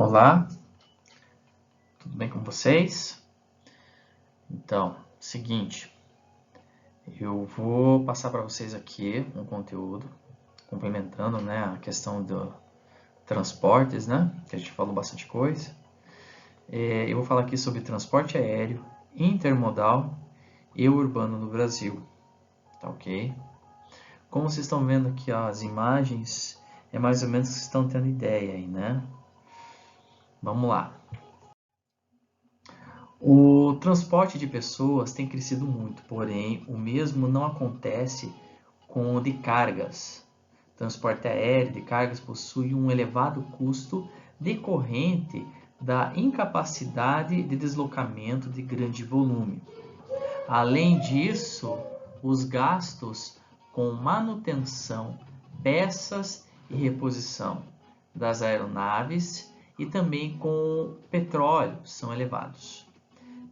Olá, tudo bem com vocês? Então, seguinte, eu vou passar para vocês aqui um conteúdo complementando, né, a questão do transportes, né, que a gente falou bastante coisa. Eu vou falar aqui sobre transporte aéreo, intermodal e urbano no Brasil, tá ok? Como vocês estão vendo aqui as imagens, é mais ou menos que vocês estão tendo ideia aí, né? Vamos lá. O transporte de pessoas tem crescido muito, porém o mesmo não acontece com o de cargas. O transporte aéreo de cargas possui um elevado custo decorrente da incapacidade de deslocamento de grande volume. Além disso, os gastos com manutenção, peças e reposição das aeronaves e também com petróleo são elevados.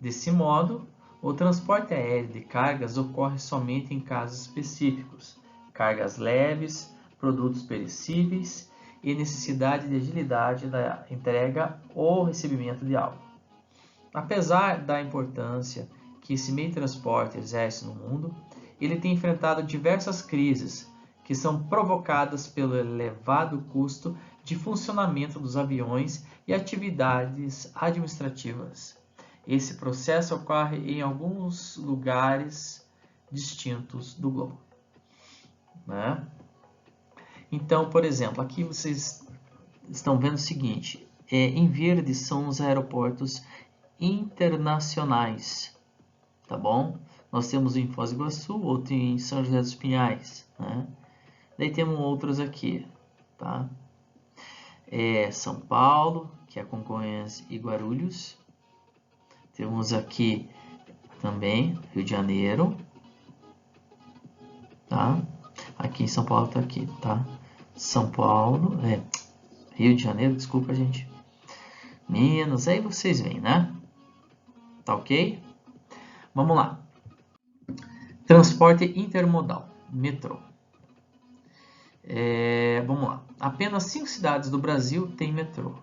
Desse modo, o transporte aéreo de cargas ocorre somente em casos específicos, cargas leves, produtos perecíveis e necessidade de agilidade da entrega ou recebimento de algo. Apesar da importância que esse meio de transporte exerce no mundo, ele tem enfrentado diversas crises que são provocadas pelo elevado custo de funcionamento dos aviões e atividades administrativas. Esse processo ocorre em alguns lugares distintos do globo, né? Então, por exemplo, aqui vocês estão vendo o seguinte, em verde são os aeroportos internacionais, tá bom? Nós temos em Foz do Iguaçu, outro em São José dos Pinhais, né? Daí temos outros aqui, tá? São Paulo, que é Congonhas e Guarulhos. Temos aqui também Rio de Janeiro, tá? Aqui em São Paulo tá aqui, tá? São Paulo, Rio de Janeiro, desculpa, gente. Minas, aí vocês veem, né? Tá ok? Vamos lá. Transporte intermodal, metrô. Vamos lá. Apenas 5 cidades do Brasil têm metrô.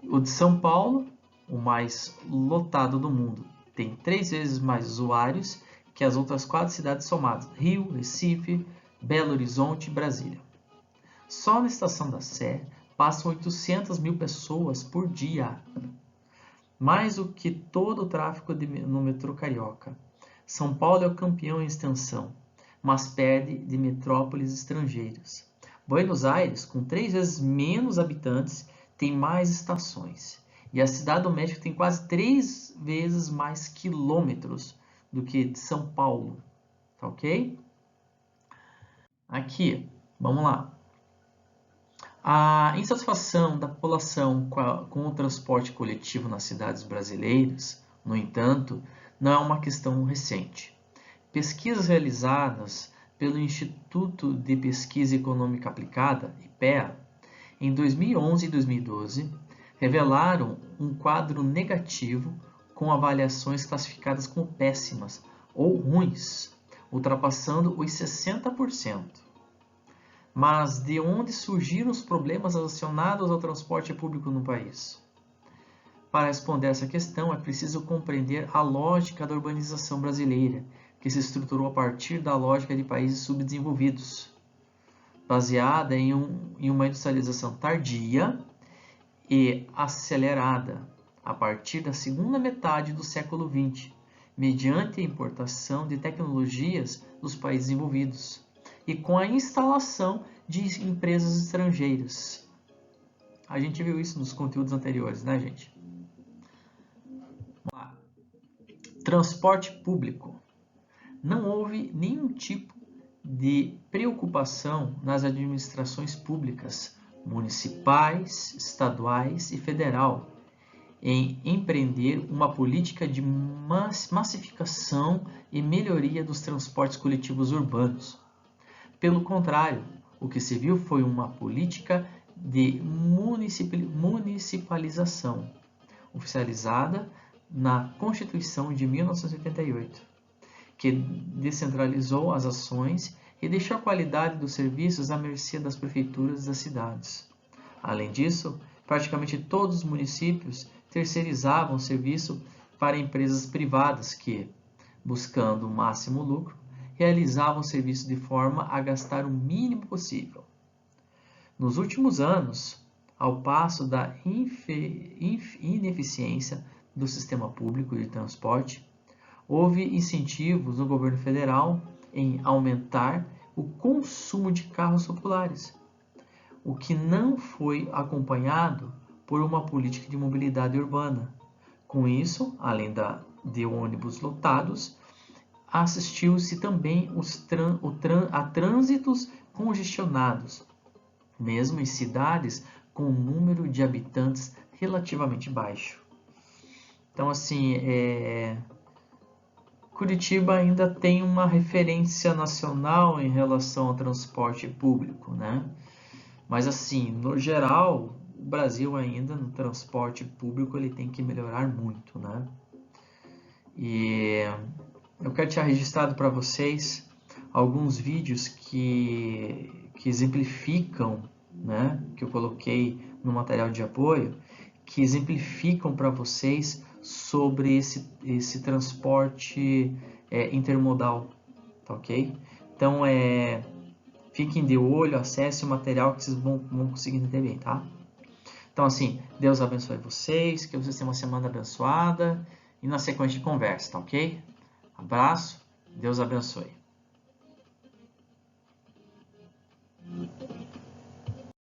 O de São Paulo, o mais lotado do mundo, tem 3 vezes mais usuários que as outras 4 cidades somadas: Rio, Recife, Belo Horizonte e Brasília. Só na Estação da Sé passam 800 mil pessoas por dia, mais do que todo o tráfego no metrô carioca. São Paulo é o campeão em extensão, mas perde de metrópoles estrangeiras. Buenos Aires, com 3 vezes menos habitantes, tem mais estações. E a cidade do México tem quase 3 vezes mais quilômetros do que São Paulo. Tá ok? Aqui, vamos lá. A insatisfação da população com o transporte coletivo nas cidades brasileiras, no entanto, não é uma questão recente. Pesquisas realizadas pelo Instituto de Pesquisa Econômica Aplicada, IPEA, em 2011 e 2012, revelaram um quadro negativo com avaliações classificadas como péssimas ou ruins, ultrapassando os 60%. Mas de onde surgiram os problemas relacionados ao transporte público no país? Para responder essa questão, é preciso compreender a lógica da urbanização brasileira, que se estruturou a partir da lógica de países subdesenvolvidos, baseada em uma industrialização tardia e acelerada a partir da segunda metade do século XX, mediante a importação de tecnologias dos países desenvolvidos e com a instalação de empresas estrangeiras. A gente viu isso nos conteúdos anteriores, né, gente? Vamos lá. Transporte público. Não houve nenhum tipo de preocupação nas administrações públicas, municipais, estaduais e federal, em empreender uma política de massificação e melhoria dos transportes coletivos urbanos. Pelo contrário, o que se viu foi uma política de municipalização, oficializada na Constituição de 1988, que descentralizou as ações e deixou a qualidade dos serviços à mercê das prefeituras das cidades. Além disso, praticamente todos os municípios terceirizavam o serviço para empresas privadas que, buscando o máximo lucro, realizavam o serviço de forma a gastar o mínimo possível. Nos últimos anos, ao passo da ineficiência do sistema público de transporte, houve incentivos no governo federal em aumentar o consumo de carros populares, o que não foi acompanhado por uma política de mobilidade urbana. Com isso, além de ônibus lotados, assistiu-se também a trânsitos congestionados, mesmo em cidades com um número de habitantes relativamente baixo. Então, assim, Curitiba ainda tem uma referência nacional em relação ao transporte público, né? Mas, assim, no geral, o Brasil ainda no transporte público ele tem que melhorar muito, né? E eu quero deixar registrado para vocês alguns vídeos que exemplificam, né? Que eu coloquei no material de apoio, que exemplificam para vocês sobre esse transporte intermodal, tá ok? Então, fiquem de olho, acessem o material que vocês vão conseguir entender bem, tá? Então, assim, Deus abençoe vocês, que vocês tenham uma semana abençoada e na sequência de conversa, tá ok? Abraço, Deus abençoe.